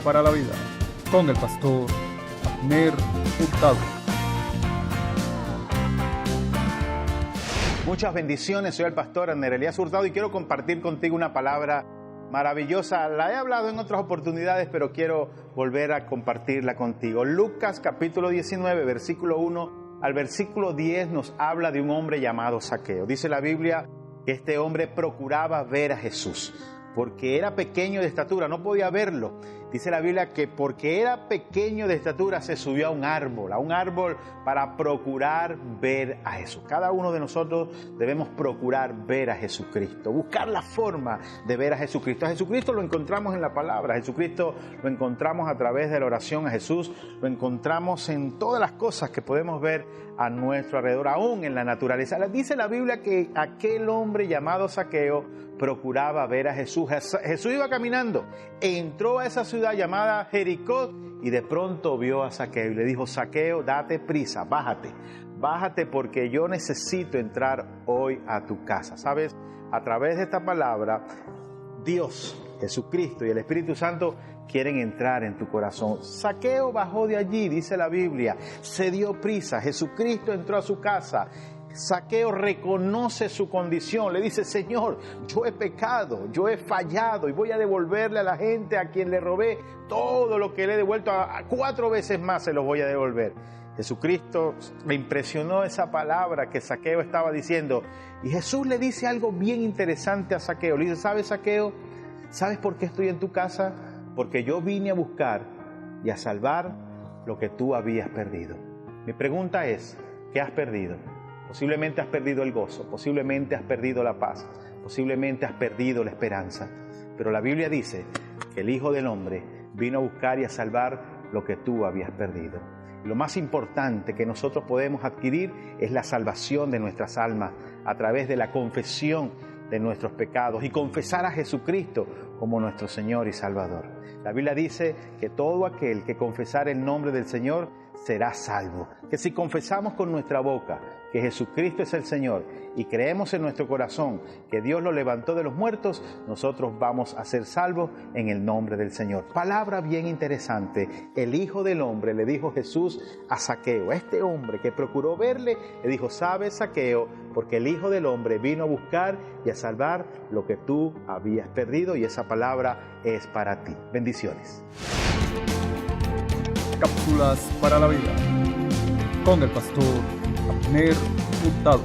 para la vida con el pastor Abner Hurtado. Muchas bendiciones, soy el pastor Abner Elías Hurtado y quiero compartir contigo una palabra maravillosa. La he hablado en otras oportunidades, pero quiero volver a compartirla contigo. Lucas capítulo 19, versículo 1 al versículo 10 nos habla de un hombre llamado Zaqueo. Dice la Biblia que este hombre procuraba ver a Jesús, porque era pequeño de estatura, no podía verlo. Dice la Biblia que porque era pequeño de estatura se subió a un árbol para procurar ver a Jesús. Cada uno de nosotros debemos procurar ver a Jesucristo, buscar la forma de ver a Jesucristo. A Jesucristo lo encontramos en la palabra, a Jesucristo lo encontramos a través de la oración, a Jesús lo encontramos en todas las cosas que podemos ver a nuestro alrededor, aún en la naturaleza. Dice la Biblia que aquel hombre llamado Zaqueo procuraba ver a Jesús. Jesús iba caminando, entró a esa ciudad llamada Jericó y de pronto vio a Zaqueo y le dijo: Zaqueo, date prisa, bájate porque yo necesito entrar hoy a tu casa. ¿Sabes? A través de esta palabra, Dios, Jesucristo y el Espíritu Santo quieren entrar en tu corazón. Zaqueo bajó de allí, dice la Biblia, se dio prisa, Jesucristo entró a su casa. Zaqueo reconoce su condición, le dice: Señor, yo he pecado, yo he fallado y voy a devolverle a la gente a quien le robé todo lo que le he devuelto, a 4 veces más se los voy a devolver. Jesucristo le impresionó esa palabra que Zaqueo estaba diciendo y Jesús le dice algo bien interesante a Zaqueo. Le dice: ¿sabes, Zaqueo? ¿Sabes por qué estoy en tu casa? Porque yo vine a buscar y a salvar lo que tú habías perdido. Mi pregunta es: ¿qué has perdido? Posiblemente has perdido el gozo, posiblemente has perdido la paz, posiblemente has perdido la esperanza. Pero la Biblia dice que el Hijo del Hombre vino a buscar y a salvar lo que tú habías perdido. Lo más importante que nosotros podemos adquirir es la salvación de nuestras almas a través de la confesión de nuestros pecados y confesar a Jesucristo como nuestro Señor y Salvador. La Biblia dice que todo aquel que confesare el nombre del Señor será salvo. Que si confesamos con nuestra boca que Jesucristo es el Señor y creemos en nuestro corazón que Dios lo levantó de los muertos, nosotros vamos a ser salvos en el nombre del Señor. Palabra bien interesante. El Hijo del Hombre, le dijo Jesús a Zaqueo, a este hombre que procuró verle, le dijo: ¿sabes, Zaqueo? Porque el Hijo del Hombre vino a buscar y a salvar lo que tú habías perdido, y esa palabra es para ti. Bendiciones. Cápsulas para la vida con el pastor Abner Hurtado.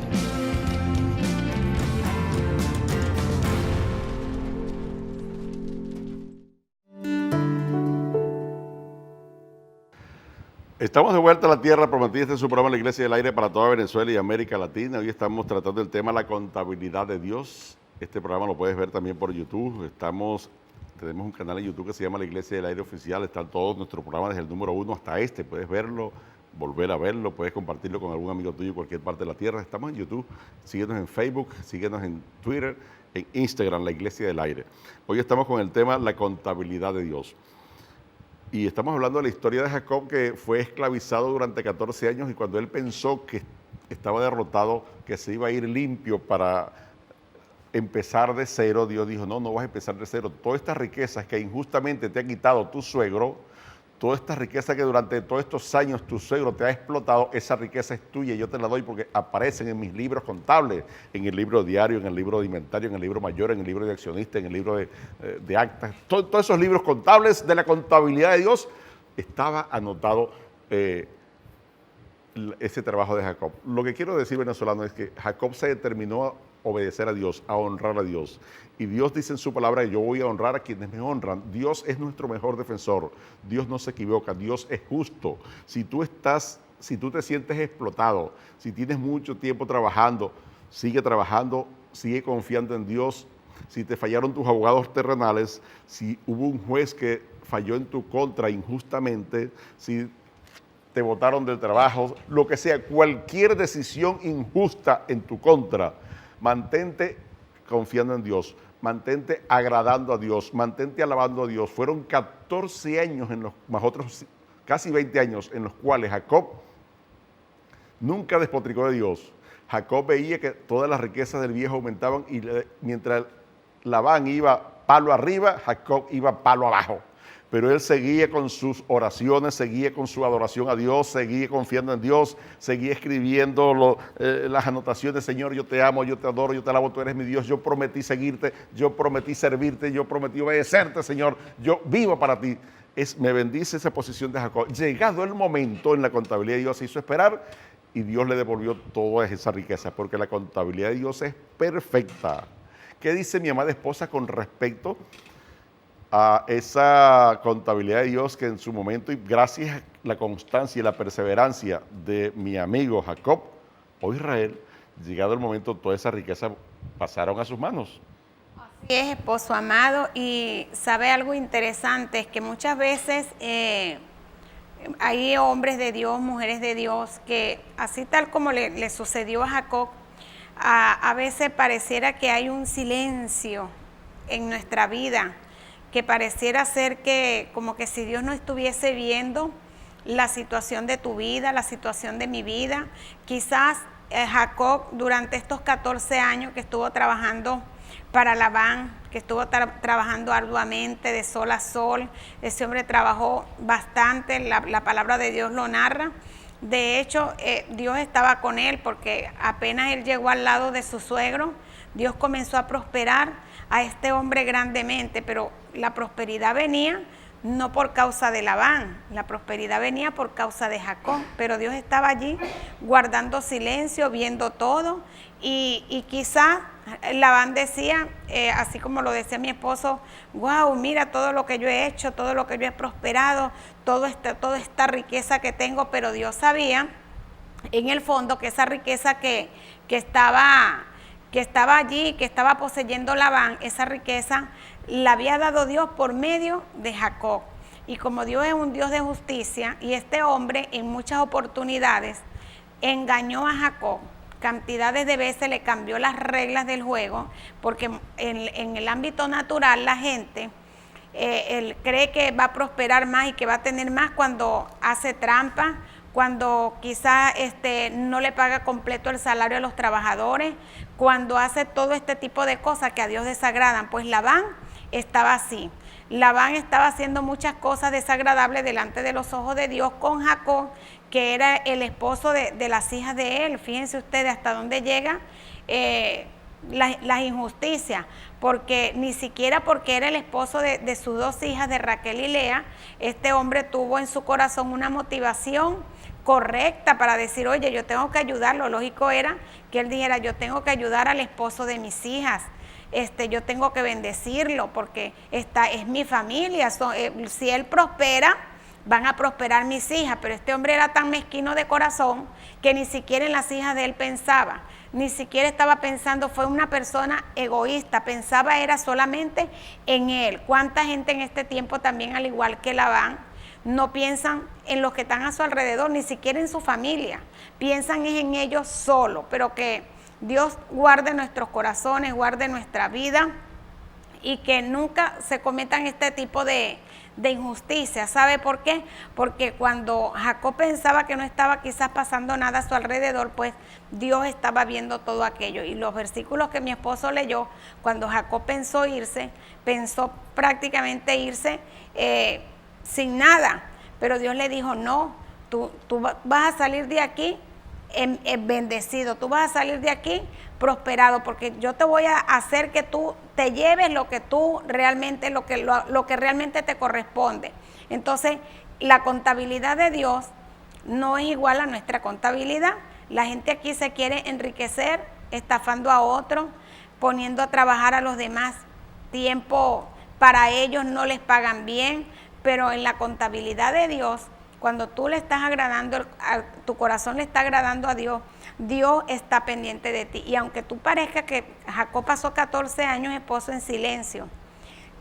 Estamos de vuelta a la tierra prometida. Este es su programa La Iglesia del Aire para toda Venezuela y América Latina. Hoy estamos tratando el tema la contabilidad de Dios. Este programa lo puedes ver también por YouTube. Tenemos un canal en YouTube que se llama La Iglesia del Aire Oficial. Están todos nuestros programas desde el número 1 hasta este. Puedes verlo, volver a verlo, puedes compartirlo con algún amigo tuyo en cualquier parte de la tierra. Estamos en YouTube, síguenos en Facebook, síguenos en Twitter, en Instagram, La Iglesia del Aire. Hoy estamos con el tema la contabilidad de Dios. Y estamos hablando de la historia de Jacob, que fue esclavizado durante 14 años y cuando él pensó que estaba derrotado, que se iba a ir limpio para empezar de cero, Dios dijo: no vas a empezar de cero. Todas estas riquezas que injustamente te ha quitado tu suegro, toda esta riqueza que durante todos estos años tu suegro te ha explotado, esa riqueza es tuya y yo te la doy porque aparecen en mis libros contables, en el libro diario, en el libro de inventario, en el libro mayor, en el libro de accionista, en el libro de actas. Todos esos libros contables de la contabilidad de Dios estaba anotado ese trabajo de Jacob. Lo que quiero decir, venezolano, es que Jacob se determinó a obedecer a Dios, a honrar a Dios. Y Dios dice en su palabra: yo voy a honrar a quienes me honran. Dios es nuestro mejor defensor. Dios no se equivoca. Dios es justo. Si tú te sientes explotado, si tienes mucho tiempo trabajando, sigue confiando en Dios. Si te fallaron tus abogados terrenales, si hubo un juez que falló en tu contra injustamente, si te botaron del trabajo, lo que sea, cualquier decisión injusta en tu contra, mantente confiando en Dios, mantente agradando a Dios, mantente alabando a Dios. Fueron 14 años, más otros casi 20 años, en los cuales Jacob nunca despotricó de Dios. Jacob veía que todas las riquezas del viejo aumentaban y mientras Labán iba palo arriba, Jacob iba palo abajo. pero él seguía con sus oraciones, seguía con su adoración a Dios, seguía confiando en Dios, seguía escribiendo las anotaciones: Señor, yo te amo, yo te adoro, yo te alabo, tú eres mi Dios, yo prometí seguirte, yo prometí servirte, yo prometí obedecerte, Señor, yo vivo para ti. Me bendice esa posición de Jacob. Llegado el momento, en la contabilidad de Dios se hizo esperar y Dios le devolvió toda esa riqueza, porque la contabilidad de Dios es perfecta. ¿Qué dice mi amada esposa con respecto a esa contabilidad de Dios que en su momento, y gracias a la constancia y la perseverancia de mi amigo Jacob o Israel, llegado el momento, toda esa riqueza pasaron a sus manos? Así es, esposo amado, y sabe algo interesante, es que muchas veces hay hombres de Dios, mujeres de Dios, que así tal como le sucedió a Jacob, a veces pareciera que hay un silencio en nuestra vida, que pareciera ser que como que si Dios no estuviese viendo la situación de tu vida, la situación de mi vida. Quizás Jacob, durante estos 14 años que estuvo trabajando para Labán, que estuvo trabajando arduamente de sol a sol, ese hombre trabajó bastante, la palabra de Dios lo narra. De hecho, Dios estaba con él, porque apenas él llegó al lado de su suegro, Dios comenzó a prosperar a este hombre grandemente, pero la prosperidad venía no por causa de Labán, la prosperidad venía por causa de Jacob, pero Dios estaba allí guardando silencio, viendo todo, y quizás Labán decía, así como lo decía mi esposo: wow, mira todo lo que yo he hecho, todo lo que yo he prosperado, toda esta riqueza que tengo, pero Dios sabía en el fondo que esa riqueza que estaba allí, que estaba poseyendo Labán, esa riqueza la había dado Dios por medio de Jacob. Y como Dios es un Dios de justicia, y este hombre en muchas oportunidades engañó a Jacob, cantidades de veces le cambió las reglas del juego, porque en el ámbito natural la gente él cree que va a prosperar más y que va a tener más cuando hace trampa, cuando quizás no le paga completo el salario a los trabajadores, cuando hace todo este tipo de cosas que a Dios desagradan. Pues Labán estaba así. Labán estaba haciendo muchas cosas desagradables delante de los ojos de Dios con Jacob, que era el esposo de las hijas de él. Fíjense ustedes hasta dónde llega las injusticias, porque ni siquiera porque era el esposo de sus dos hijas, de Raquel y Lea, este hombre tuvo en su corazón una motivación correcta para decir: oye, yo tengo que ayudarlo. Lógico era que él dijera: yo tengo que ayudar al esposo de mis hijas, yo tengo que bendecirlo porque esta es mi familia, si él prospera, van a prosperar mis hijas. Pero este hombre era tan mezquino de corazón que ni siquiera en las hijas de él pensaba, ni siquiera estaba pensando, fue una persona egoísta, pensaba era solamente en él. ¿Cuánta gente en este tiempo también, al igual que Labán, no piensan en los que están a su alrededor, ni siquiera en su familia, piensan es en ellos solo? Pero que Dios guarde nuestros corazones, guarde nuestra vida, y que nunca se cometan este tipo de injusticia. ¿Sabe por qué? Porque cuando Jacob pensaba que no estaba quizás pasando nada a su alrededor, pues Dios estaba viendo todo aquello. Y los versículos que mi esposo leyó, cuando Jacob pensó prácticamente irse sin nada, pero Dios le dijo: no, tú vas a salir de aquí bendecido, tú vas a salir de aquí prosperado, porque yo te voy a hacer que tú te lleves lo que tú realmente, lo que realmente te corresponde. Entonces, la contabilidad de Dios no es igual a nuestra contabilidad. La gente aquí se quiere enriquecer estafando a otros, poniendo a trabajar a los demás tiempo para ellos, no les pagan bien, pero en la contabilidad de Dios, cuando tú le estás agradando, tu corazón le está agradando a Dios, Dios está pendiente de ti. Y aunque tú parezca que Jacob pasó 14 años esposo en silencio,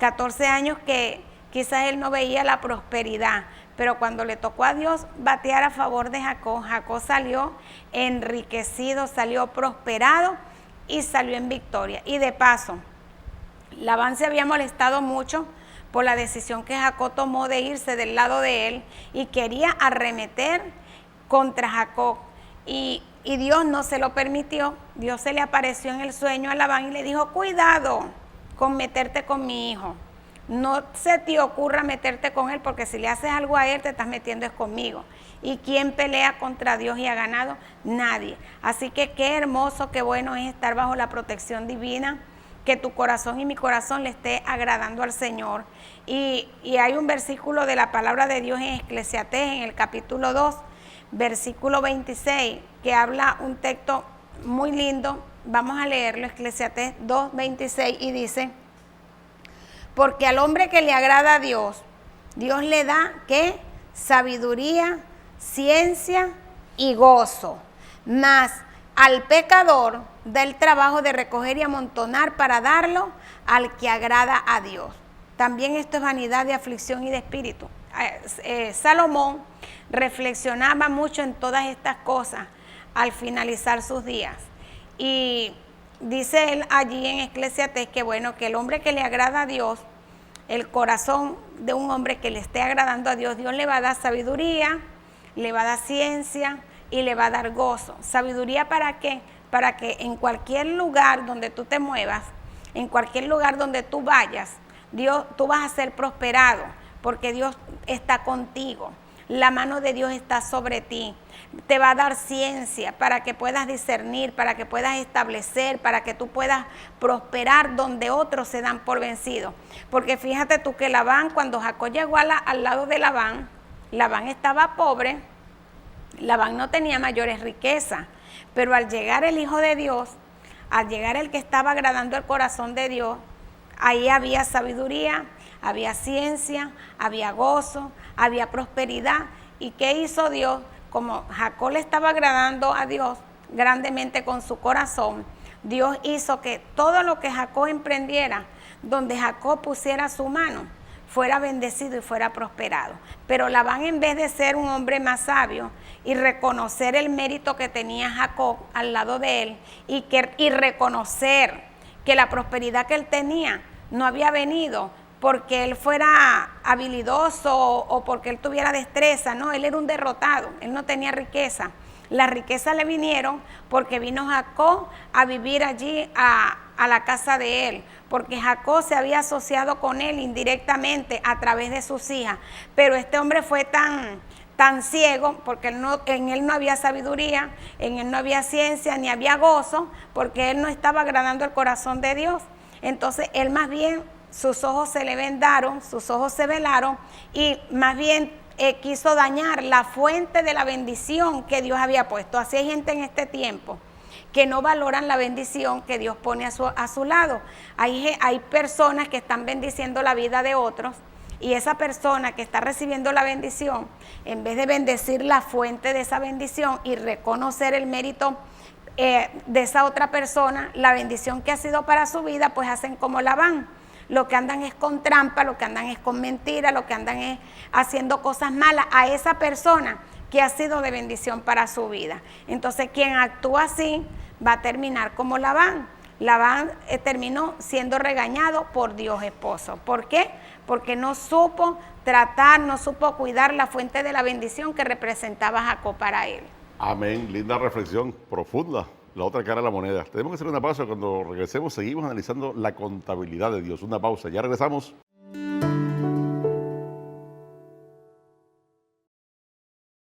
14 años que quizás él no veía la prosperidad, pero cuando le tocó a Dios batear a favor de Jacob, Jacob salió enriquecido, salió prosperado y salió en victoria. Y de paso, Labán se había molestado mucho por la decisión que Jacob tomó de irse del lado de él y quería arremeter contra Jacob. Y Dios no se lo permitió. Dios se le apareció en el sueño a Labán y le dijo: cuidado con meterte con mi hijo, No se te ocurra meterte con él, porque si le haces algo a él, te estás metiendo es conmigo. ¿Y quién pelea contra Dios y ha ganado? Nadie. Así que qué hermoso, qué bueno es estar bajo la protección divina, que tu corazón y mi corazón le esté agradando al Señor. Y hay un versículo de la palabra de Dios en Eclesiastés, en el capítulo 2, versículo 26, que habla un texto muy lindo. Vamos a leerlo, Eclesiastés 2, 26, y dice: porque al hombre que le agrada a Dios, Dios le da, ¿qué? Sabiduría, ciencia y gozo. Mas al pecador da el trabajo de recoger y amontonar para darlo al que agrada a Dios. También esto es vanidad de aflicción y de espíritu. Salomón reflexionaba mucho en todas estas cosas al finalizar sus días. Y dice él allí en Eclesiastés que bueno, que el hombre que le agrada a Dios, el corazón de un hombre que le esté agradando a Dios, Dios le va a dar sabiduría, le va a dar ciencia y le va a dar gozo. ¿Sabiduría para qué? Para que en cualquier lugar donde tú te muevas, en cualquier lugar donde tú vayas, tú vas a ser prosperado, porque Dios está contigo. La mano de Dios está sobre ti. Te va a dar ciencia para que puedas discernir, para que puedas establecer, para que tú puedas prosperar donde otros se dan por vencidos. Porque fíjate tú que Labán, cuando Jacob llegó al lado de Labán, Labán estaba pobre, Labán no tenía mayores riquezas, pero al llegar el Hijo de Dios, al llegar el que estaba agradando el corazón de Dios, ahí había sabiduría, había ciencia, había gozo, había prosperidad. ¿Y qué hizo Dios? Como Jacob le estaba agradando a Dios grandemente con su corazón, Dios hizo que todo lo que Jacob emprendiera, donde Jacob pusiera su mano, fuera bendecido y fuera prosperado. Pero Labán, en vez de ser un hombre más sabio y reconocer el mérito que tenía Jacob al lado de él y reconocer que la prosperidad que él tenía no había venido porque él fuera habilidoso o porque él tuviera destreza, no, él era un derrotado, él no tenía riqueza. Las riquezas le vinieron porque vino Jacob a vivir allí a la casa de él, porque Jacob se había asociado con él indirectamente a través de sus hijas, pero este hombre fue tan ciego, porque en él no había sabiduría, en él no había ciencia, ni había gozo, porque él no estaba agradando el corazón de Dios. Entonces él más bien, sus ojos se le vendaron, sus ojos se velaron, y más bien quiso dañar la fuente de la bendición que Dios había puesto. Así hay gente en este tiempo que no valoran la bendición que Dios pone a su lado. Hay personas que están bendiciendo la vida de otros, y esa persona que está recibiendo la bendición, en vez de bendecir la fuente de esa bendición y reconocer el mérito de esa otra persona, la bendición que ha sido para su vida, pues hacen como Labán. Lo que andan es con trampa, lo que andan es con mentira, lo que andan es haciendo cosas malas a esa persona que ha sido de bendición para su vida. Entonces, quien actúa así va a terminar como Labán. Labán terminó siendo regañado por Dios esposo. ¿Por qué? Porque no supo tratar, no supo cuidar la fuente de la bendición que representaba Jacob para él. Amén, linda reflexión, profunda. La otra cara de la moneda. Tenemos que hacer una pausa. Cuando regresemos seguimos analizando la contabilidad de Dios. Una pausa, ya regresamos.